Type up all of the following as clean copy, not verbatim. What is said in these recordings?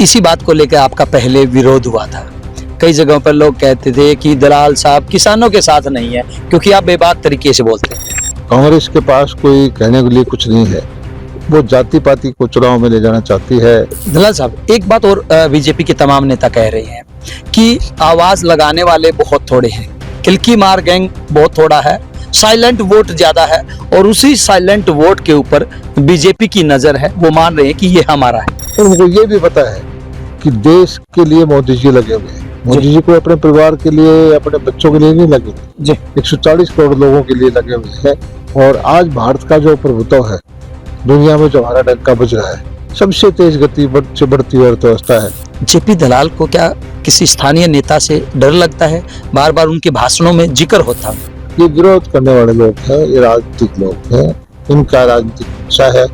इसी बात को लेकर आपका पहले विरोध हुआ था। कई जगहों पर लोग कहते थे कि दलाल साहब किसानों के साथ नहीं है, क्योंकि आप बेबाक तरीके से बोलते हैं। कांग्रेस के पास कोई कहने के लिए कुछ नहीं है, वो जाति पाति को चुनाव में ले जाना चाहती है। दलाल साहब, एक बात और बीजेपी के तमाम नेता कह रहे हैं कि आवाज लगाने वाले बहुत थोड़े हैं, किल्की मार गैंग बहुत थोड़ा है, साइलेंट वोट ज्यादा है, और उसी साइलेंट वोट के ऊपर बीजेपी की नजर है। वो मान रहे हैं कि ये हमारा है। और उनको ये भी पता है कि देश के लिए मोदी जी लगे हुए हैं। मोदी जी को अपने परिवार के लिए, अपने बच्चों के लिए नहीं लगे जी। 140 करोड़ लोगों के लिए लगे हुए हैं। और आज भारत का जो प्रभुत्व है, दुनिया में जो हमारा डंका बज रहा है, सबसे तेज गति से बढ़ती हुई अर्थव्यवस्था है। जेपी दलाल को क्या किसी स्थानीय नेता से डर लगता है? बार बार उनके भाषणों में जिक्र होता है। ये विरोध करने वाले लोग हैं, ये राजनीतिक लोग हैं, इनका राजनीतिक इच्छा है।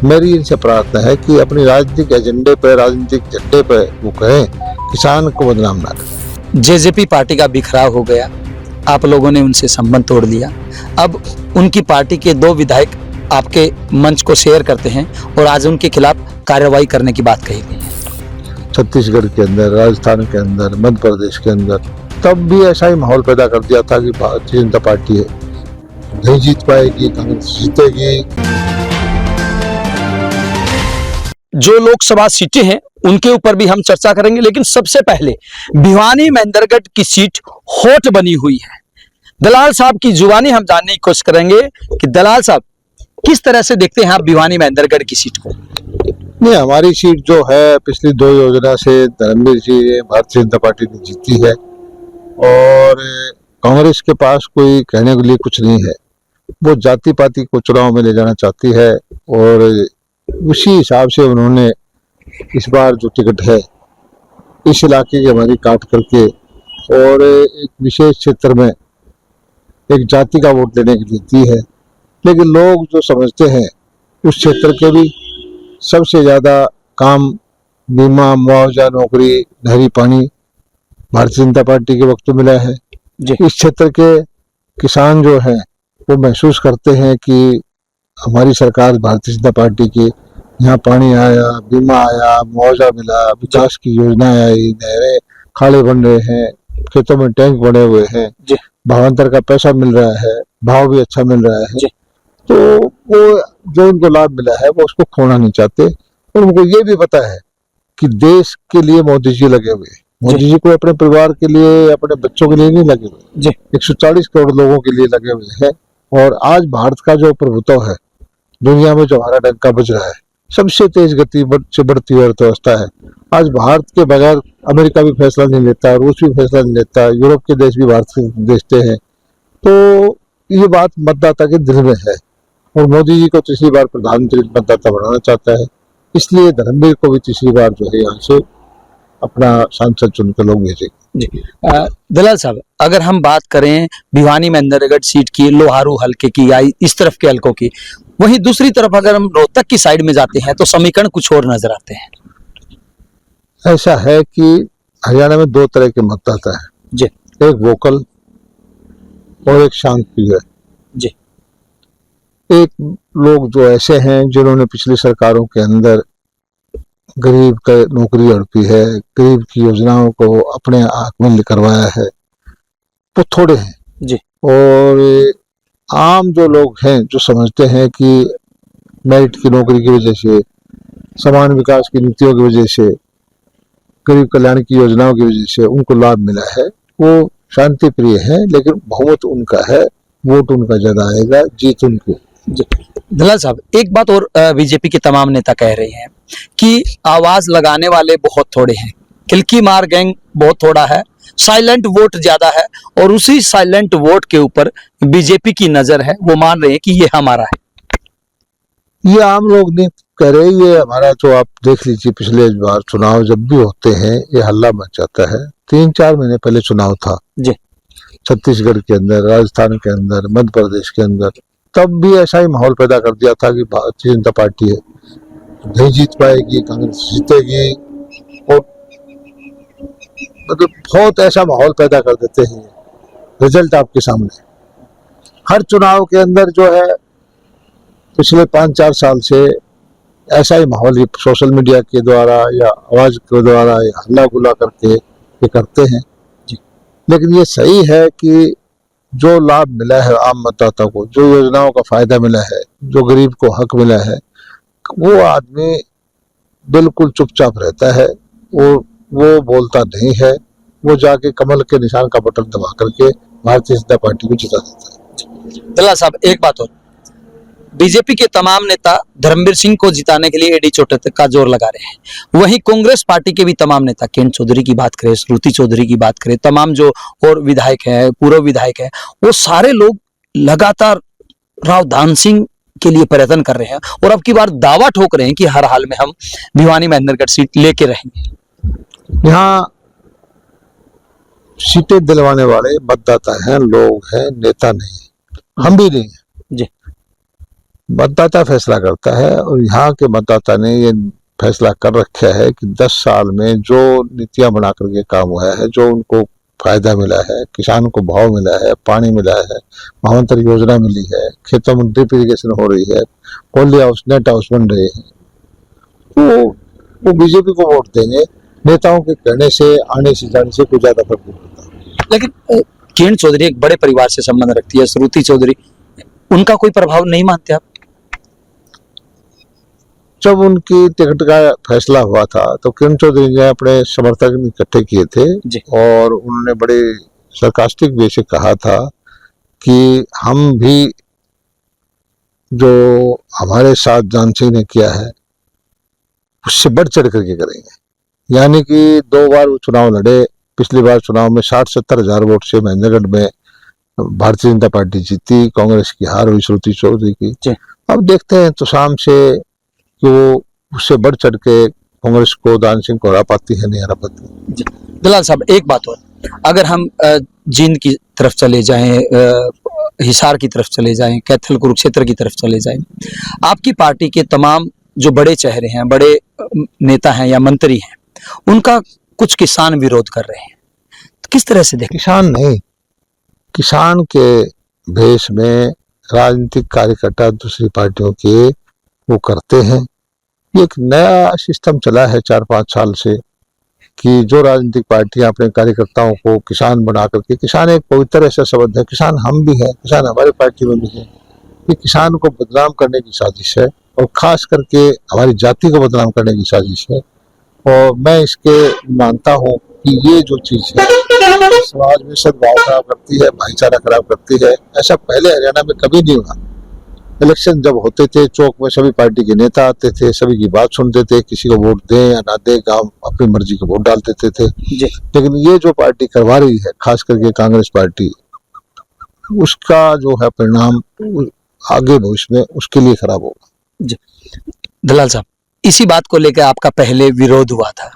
मेरी इनसे प्रार्थना है कि अपनी राजनीतिक एजेंडे पर, राजनीतिक झंडे पर वो कहें, किसान को बदनाम ना करें। जेजेपी पार्टी का बिखराव हो गया, आप लोगों ने उनसे संबंध तोड़ दिया। अब उनकी पार्टी के 2 विधायक आपके मंच को शेयर करते हैं और आज उनके खिलाफ कार्रवाई करने की बात कही गई है। छत्तीसगढ़ के अंदर, राजस्थान के अंदर, मध्य प्रदेश के अंदर तब भी ऐसा ही माहौल पैदा कर दिया था कि भारतीय जनता पार्टी है नहीं जीत पाएगी, कांग्रेस जीतेगी। जो लोकसभा सीटें हैं उनके ऊपर भी हम चर्चा करेंगे, लेकिन सबसे पहले भिवानी महेंद्रगढ़ की सीट हॉट बनी हुई है। दलाल साहब की जुबानी हम जानने की कोशिश करेंगे कि दलाल साहब किस तरह से देखते हैं आप भिवानी महेंद्रगढ़ की सीट को? नहीं, हमारी सीट जो है पिछली 2 योजना से धर्मवीर जी भारतीय जनता पार्टी ने जीती है और कांग्रेस के पास कोई कहने के लिए कुछ नहीं है। वो जाति पाति को चुनाव में ले जाना चाहती है और उसी हिसाब से उन्होंने इस बार जो टिकट है इस इलाके की हमारी काट करके और एक विशेष क्षेत्र में एक जाति का वोट लेने के लिए दी है। लेकिन लोग जो समझते हैं उस क्षेत्र के भी सबसे ज्यादा काम, बीमा, मुआवजा, नौकरी, नहरी पानी भारतीय जनता पार्टी के वक्त मिला है। इस क्षेत्र के किसान जो हैं वो महसूस करते हैं कि हमारी सरकार भारतीय जनता पार्टी की, यहाँ पानी आया, बीमा आया, मुआवजा मिला, विकास की योजनाएं आई, नहरें, खाड़े बन रहे हैं, खेतों में टैंक बने हुए हैं, भावांतर का पैसा मिल रहा है, भाव भी अच्छा मिल रहा है। तो वो जो उनको लाभ मिला है वो उसको खोना नहीं चाहते। और उनको ये भी पता है कि देश के लिए मोदी जी लगे हुए हैं। मोदी जी को अपने परिवार के लिए, अपने बच्चों के लिए नहीं लगे हुए, 140 करोड़ लोगों के लिए लगे हुए हैं। और आज भारत का जो प्रभुत्व है, दुनिया में जो हमारा डंका बज रहा है, सबसे तेज गति से बढ़ती हुई अर्थव्यवस्था है। आज भारत के बगैर अमेरिका भी फैसला नहीं लेता, रूस भी फैसला नहीं लेता, यूरोप के देश भी भारत को देखते हैं। तो ये बात मतदाता के दिल में है और मोदी जी को तीसरी बार प्रधानमंत्री मतदाता बनाना चाहता है। इसलिए धर्मवीर को भी तीसरी बार जो है यहाँ से अपना सांसद चुनकर लोग भेजेंगे। दलाल साहब, अगर हम बात करें भिवानी महेंद्रगढ़ सीट की, लोहारू हल्के की या इस तरफ के हल्कों की, वहीं दूसरी तरफ अगर हम रोहतक की साइड में जाते हैं तो समीकरण कुछ और नजर आते हैं। ऐसा है कि हरियाणा में 2 तरह के मतदाता है जी। एक वोकल और एक शांत प्रिय जी। एक लोग जो ऐसे हैं जिन्होंने पिछली सरकारों के अंदर गरीब का नौकरी हड़पी है, गरीब की योजनाओं को अपने आंख में करवाया है, वो थोड़े हैं जी। और आम जो लोग हैं जो समझते हैं कि मेरिट की नौकरी की वजह से, समान विकास की नीतियों की वजह से, गरीब कल्याण की योजनाओं की वजह से उनको लाभ मिला है, वो शांति प्रिय है। लेकिन बहुमत उनका है, वोट उनका ज्यादा आएगा, जीत उनकी। दलाल साहब, एक बात और बीजेपी के तमाम नेता कह रहे हैं कि आवाज लगाने वाले बहुत थोड़े हैं, किल्की मार गैंग बहुत थोड़ा है, साइलेंट वोट ज्यादा है, और उसी साइलेंट वोट के ऊपर बीजेपी की नजर है। वो मान रहे हैं कि ये हमारा है। ये आम लोग नहीं कह रहे, ये हमारा जो आप देख लीजिए, पिछले बार चुनाव जब भी होते हैं ये हल्ला मच जाता है। 3-4 महीने पहले चुनाव था जी, छत्तीसगढ़ के अंदर, राजस्थान के अंदर, मध्य प्रदेश के अंदर, तब भी ऐसा ही माहौल पैदा कर दिया था कि भारतीय जनता पार्टी है नहीं जीत पाएगी, कांग्रेस जीतेगी। और मतलब बहुत ऐसा माहौल पैदा कर देते हैं। रिजल्ट आपके सामने, हर चुनाव के अंदर जो है पिछले 5-4 साल से ऐसा ही माहौल ये सोशल मीडिया के द्वारा या आवाज के द्वारा या हल्ला गुल्ला करके ये करते हैं। लेकिन ये सही है कि जो लाभ मिला है आम मतदाता को, जो योजनाओं का फायदा मिला है, जो गरीब को हक मिला है, वो आदमी बिल्कुल चुपचाप रहता है और वो बोलता नहीं है। वो जाके कमल के निशान का बटन दबा करके भारतीय जनता पार्टी को जिता देता है। दलाल साहब, एक बात और, बीजेपी के तमाम नेता धर्मवीर सिंह को जिताने के लिए एडी चोटे का जोर लगा रहे हैं। वहीं कांग्रेस पार्टी के भी तमाम नेता, किरण चौधरी की बात करें, श्रुति चौधरी की बात करें, तमाम जो और विधायक हैं, पूर्व विधायक हैं, वो सारे लोग लगातार राव दान सिंह के लिए प्रयत्न कर रहे हैं और अब की बार दावा ठोक रहे हैं कि हर हाल में हम भिवानी महेंद्रगढ़ सीट लेके रहेंगे। यहाँ सीटें दिलवाने वाले मतदाता हैं, लोग हैं, नेता नहीं, हम भी नहीं हैं जी। मतदाता फैसला करता है और यहाँ के मतदाता ने ये फैसला कर रखा है कि 10 साल में जो नीतियां बना करके काम हुआ है, जो उनको फायदा मिला है, किसान को भाव मिला है, पानी मिला है, महामंत्र योजना मिली है, खेतों में ड्रिप इरिगेशन हो रही है, पोली हाउस, नेट हाउस बन रहे हैं, तो वो बीजेपी को वोट देंगे। नेताओं के कहने से, आने से, जाने से कोई ज्यादा फर्क नहीं पड़ता। लेकिन किरण चौधरी एक बड़े परिवार से संबंध रखती है, श्रुति चौधरी, उनका कोई प्रभाव नहीं मानते आप? जब उनकी टिकट का फैसला हुआ था तो किरण चौधरी ने अपने समर्थक इकट्ठे किए थे जी। और उन्होंने बड़े सरकास्टिक वे से कहा था कि हम भी जो हमारे साथ जान सिंह ने किया है उससे बढ़ चढ़ करके करेंगे। यानी कि 2 बार वो चुनाव लड़े, पिछली बार चुनाव में 60-70 हजार वोट से महेंद्रगढ़ में भारतीय जनता पार्टी जीती, कांग्रेस की हार हुई श्रुति चौधरी की। अब देखते हैं तो शाम से कि वो उससे बढ़ चढ़ के कांग्रेस को, दान सिंह को हरा पाती है, नहीं हरा पाती। दलाल साहब, एक बात और, अगर हम जींद की तरफ चले जाएं, हिसार की तरफ चले जाएं, कैथल कुरुक्षेत्र की तरफ चले जाएं, आपकी पार्टी के तमाम जो बड़े चेहरे हैं, बड़े नेता हैं या मंत्री हैं, उनका कुछ किसान विरोध कर रहे हैं, तो किस तरह से देखें? किसान नहीं, किसान के भेष में राजनीतिक कार्यकर्ता दूसरी पार्टियों के वो करते हैं। ये एक नया सिस्टम चला है 4-5 साल से कि जो राजनीतिक पार्टियां अपने कार्यकर्ताओं को किसान बना करके, किसान एक पवित्र ऐसा शब्द है, किसान हम भी हैं, किसान हमारी पार्टी में भी है, ये किसान को बदनाम करने की साजिश है और खास करके हमारी जाति को बदनाम करने की साजिश है। और मैं इसके मानता हूँ कि ये जो चीज है समाज में सद्भाव खराब करती है, भाईचारा खराब करती है। ऐसा पहले हरियाणा में कभी नहीं हुआ। इलेक्शन जब होते थे, चौक में सभी पार्टी के नेता आते थे, सभी की बात सुनते थे, किसी को वोट दें या ना दें, गांव अपनी मर्जी का वोट डाल देते थे। लेकिन ये जो पार्टी करवा रही है, खास करके कांग्रेस पार्टी, उसका जो है परिणाम आगे भविष्य में उसके लिए खराब होगा। दलाल साहब, इसी बात को लेकर आपका पहले विरोध हुआ था।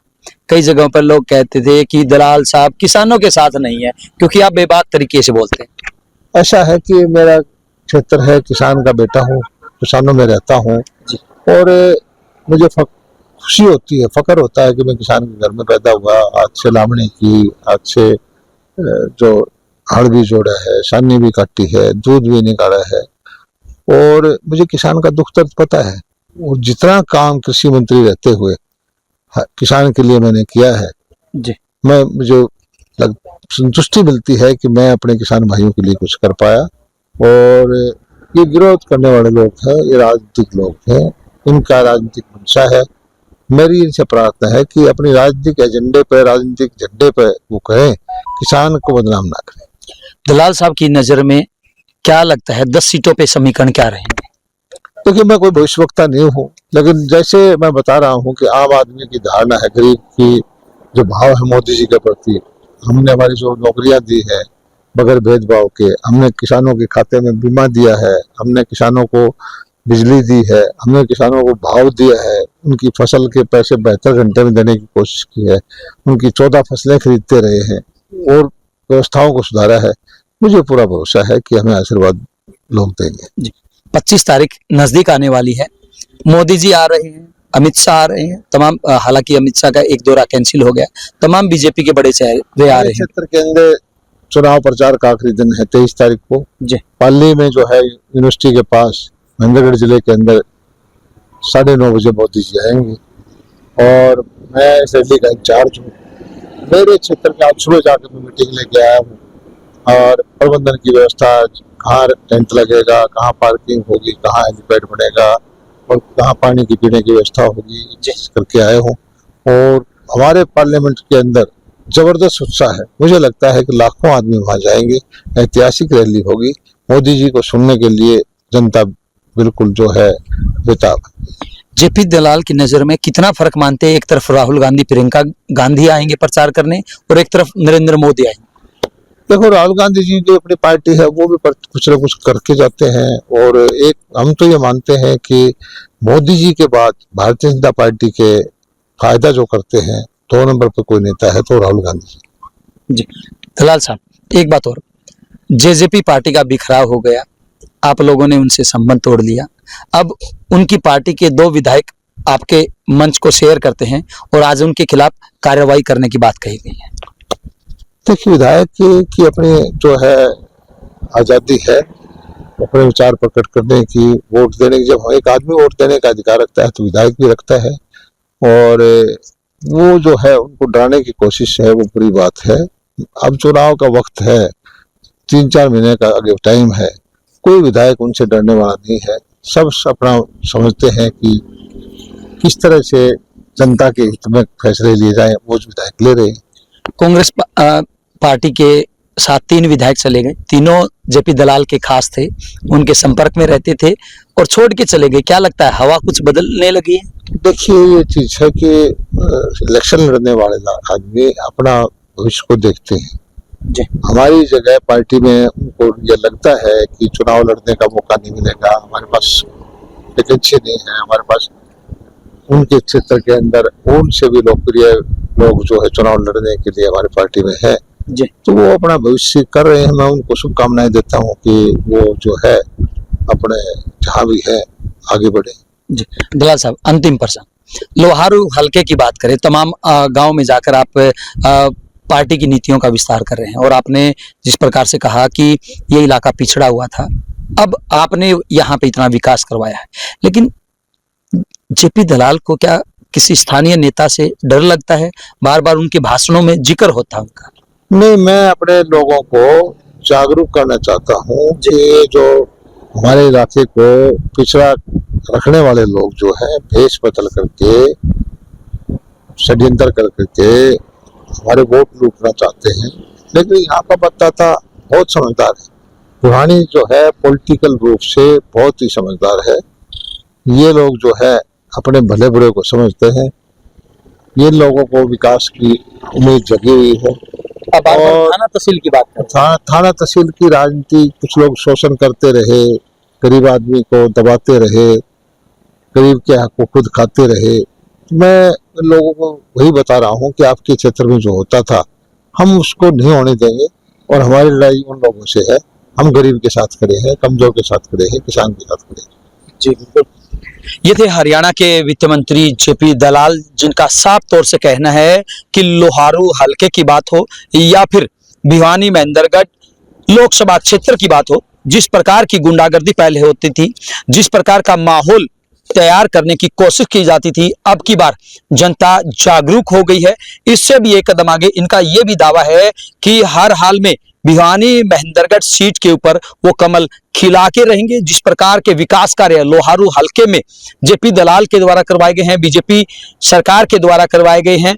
कई जगहों पर लोग कहते थे कि दलाल साहब किसानों के साथ नहीं है क्योंकि आप बेबाक तरीके से बोलते हैं। ऐसा है कि मेरा क्षेत्र है, किसान का बेटा हूँ, किसानों में रहता हूँ और मुझे खुशी होती है, फक्र होता है कि मैं किसान के घर में पैदा हुआ। आज से लावणी की, आज से जो हड़ भी जोड़ा है, सानी भी काटी है, दूध भी निकाला है और मुझे किसान का दुख दर्द पता है। और जितना काम कृषि मंत्री रहते हुए किसान के लिए मैंने किया है जी, मुझे संतुष्टि मिलती है कि मैं अपने किसान भाइयों के लिए कुछ कर पाया। और ये विरोध करने वाले लोग हैं, ये राजनीतिक लोग हैं, इनका राजनीतिक मंशा है। मेरी इनसे प्रार्थना है कि अपनी राजनीतिक एजेंडे पर, राजनीतिक झंडे पर वो कहें, किसान को बदनाम ना करें। दलाल साहब की नजर में क्या लगता है 10 सीटों पे समीकरण क्या रहेंगे? क्योंकि मैं कोई भविष्यवक्ता नहीं हूँ, लेकिन जैसे मैं बता रहा हूँ कि आम आदमी की धारणा है, गरीब की जो भाव है मोदी जी के प्रति, हमने हमारी जो नौकरियां दी है बगैर भेदभाव के, हमने किसानों के खाते में बीमा दिया है, हमने किसानों को बिजली दी है, हमने किसानों को भाव दिया है, उनकी फसल के पैसे 72 घंटे में देने की कोशिश की है, उनकी 14 फसलें खरीदते रहे हैं और व्यवस्थाओं को सुधारा है। मुझे पूरा भरोसा है कि हमें आशीर्वाद लोग देंगे। 25 तारीख नजदीक आने वाली है, मोदी जी आ रहे हैं, अमित शाह आ रहे हैं, तमाम, हालांकि अमित शाह का एक दौरा कैंसिल हो गया, तमाम बीजेपी के बड़े चेहरे आ रहे हैं। क्षेत्र के अंदर चुनाव प्रचार का आखिरी दिन है 23 तारीख को। जी, पाली में जो है यूनिवर्सिटी के पास महेंद्रगढ़ जिले के अंदर 9:30 बजे मोदी जी आएंगे और मैं इस रैली का इंचार्ज हूँ। मेरे क्षेत्र में आज सुबह जाकर मैं मीटिंग लेके आया हूँ और प्रबंधन की व्यवस्था, कहाँ टेंट लगेगा, कहाँ पार्किंग होगी, कहाँ हेलीपैड बनेगा और कहाँ पानी की पीने की व्यवस्था होगी, करके आए हूँ। और हमारे पार्लियामेंट के अंदर जबरदस्त उत्साह है। मुझे लगता है कि लाखों आदमी वहां जाएंगे। ऐतिहासिक रैली होगी। मोदी जी को सुनने के लिए जनता बिल्कुल जो है बेताब है। जेपी दलाल की नजर में कितना फर्क मानते हैं? एक तरफ राहुल गांधी, प्रियंका गांधी आएंगे प्रचार करने और एक तरफ नरेंद्र मोदी आएंगे। देखो, राहुल गांधी जी जो अपनी पार्टी है वो भी कुछ न कुछ करके जाते हैं और एक हम तो ये मानते हैं कि मोदी जी के बाद भारतीय जनता पार्टी के फायदा जो करते हैं 2 नंबर पर कोई नेता है तो राहुल गांधी जी। दलाल साहब, एक बात और, जेजेपी पार्टी का बिखराव हो गया, आप लोगों ने उनसे संबंध तोड़ लिया, अब उनकी पार्टी के 2 विधायक आपके मंच को शेयर करते हैं और आज उनके खिलाफ कार्रवाई करने की बात कही गई है। देखिए, विधायक की अपनी जो है आजादी है अपने विचार प्रकट करने की, वोट देने की। जब एक आदमी वोट देने का अधिकार रखता है तो विधायक भी रखता है और वो जो है उनको डराने की कोशिश है वो बुरी बात है। अब चुनाव का वक्त है, 3-4 महीने का आगे टाइम है, कोई विधायक उनसे डरने वाला नहीं है। सब अपना समझते हैं कि किस तरह से जनता के हित में फैसले लिए जाएं, वो विधायक ले रहे हैं। कांग्रेस पार्टी के साथ 3 विधायक चले गए, तीनों जेपी दलाल के खास थे, उनके संपर्क में रहते थे और छोड़ के चले गए। क्या लगता है, हवा कुछ बदलने लगी है? देखिए, ये चीज है कि इलेक्शन लड़ने वाले आदमी अपना भविष्य को देखते हैं। जी। हमारी जगह पार्टी में उनको ये लगता है कि चुनाव लड़ने का मौका नहीं मिलेगा, हमारे पास वैकेंसी नहीं है, हमारे पास उनके क्षेत्र के अंदर उनसे भी लोकप्रिय लोग जो है चुनाव लड़ने के लिए हमारी पार्टी में है जी। तो वो अपना भविष्य कर रहे हैं। मैं उनको शुभकामनाएं देता हूँ कि वो जो है अपने जहाँ भी है आगे बढ़े। जी। दलाल साहब, अंतिम प्रश्न, लोहारू हलके की बात करें, तमाम गांव में जाकर आप पार्टी की नीतियों का विस्तार कर रहे हैं और आपने जिस प्रकार से कहा कि ये इलाका पिछड़ा हुआ था, अब आपने यहाँ पे इतना विकास करवाया है, लेकिन जेपी दलाल को क्या किसी स्थानीय नेता से डर लगता है? बार बार उनके भाषणों में जिक्र होता है उनका। नहीं, मैं अपने लोगों को जागरूक करना चाहता हूँ कि जो हमारे इलाके को पिछड़ा रखने वाले लोग जो है भेष बदल करके, षड्यंत्र कर करके हमारे वोट लूटना चाहते हैं। लेकिन यहाँ का मतदाता बहुत समझदार है, पुरानी जो है पॉलिटिकल रूप से बहुत ही समझदार है। ये लोग जो है अपने भले बुरे को समझते हैं। ये लोगों को विकास की उम्मीद जगी हुई है। अब थाना तहसील की बात करें, थाना तहसील की राजनीति, कुछ लोग शोषण करते रहे, गरीब आदमी को दबाते रहे, गरीब के हक को खुद खाते रहे। मैं लोगों को वही बता रहा हूँ कि आपके क्षेत्र में जो होता था हम उसको नहीं होने देंगे और हमारी लड़ाई उन लोगों से है। हम गरीब के साथ खड़े हैं, कमजोर के साथ खड़े हैं, किसान के साथ खड़े हैं। जी बिल्कुल। ये थे हरियाणा के वित्त मंत्री जेपी दलाल, जिनका साफ तौर से कहना है कि लोहारू हलके की बात हो या फिर भिवानी महेंद्रगढ़ लोकसभा क्षेत्र की बात हो, जिस प्रकार की गुंडागर्दी पहले होती थी, जिस प्रकार का माहौल तैयार करने की कोशिश की जाती थी, अब की बार जनता जागरूक हो गई है। इससे भी एक कदम आगे इनका ये भी दावा है कि हर हाल में भिवानी महेंद्रगढ़ सीट के ऊपर वो कमल खिला के रहेंगे। जिस प्रकार के विकास कार्य लोहारू हलके में जेपी दलाल के द्वारा करवाए गए हैं, बीजेपी सरकार के द्वारा करवाए गए हैं,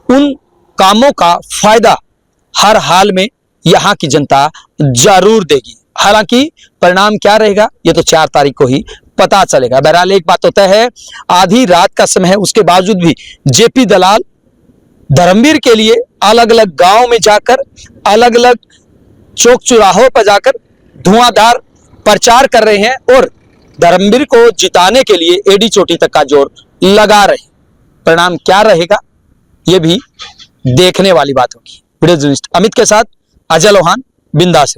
उन कामों का फायदा हर हाल में यहाँ की जनता जरूर देगी। हालांकि परिणाम क्या रहेगा ये तो 4 तारीख को ही पता चलेगा। बहरहाल एक बात होता है, आधी रात का समय है, उसके बावजूद भी जेपी दलाल धर्मवीर के लिए अलग अलग गांव में जाकर, अलग अलग चौक चौराहों पर जाकर धुआंधार प्रचार कर रहे हैं और धर्मवीर को जिताने के लिए एडी चोटी तक का जोर लगा रहे हैं। परिणाम क्या रहेगा ये भी देखने वाली बात होगी। वीडियो जर्नलिस्ट अमित के साथ अजय लोहान, बिंदास।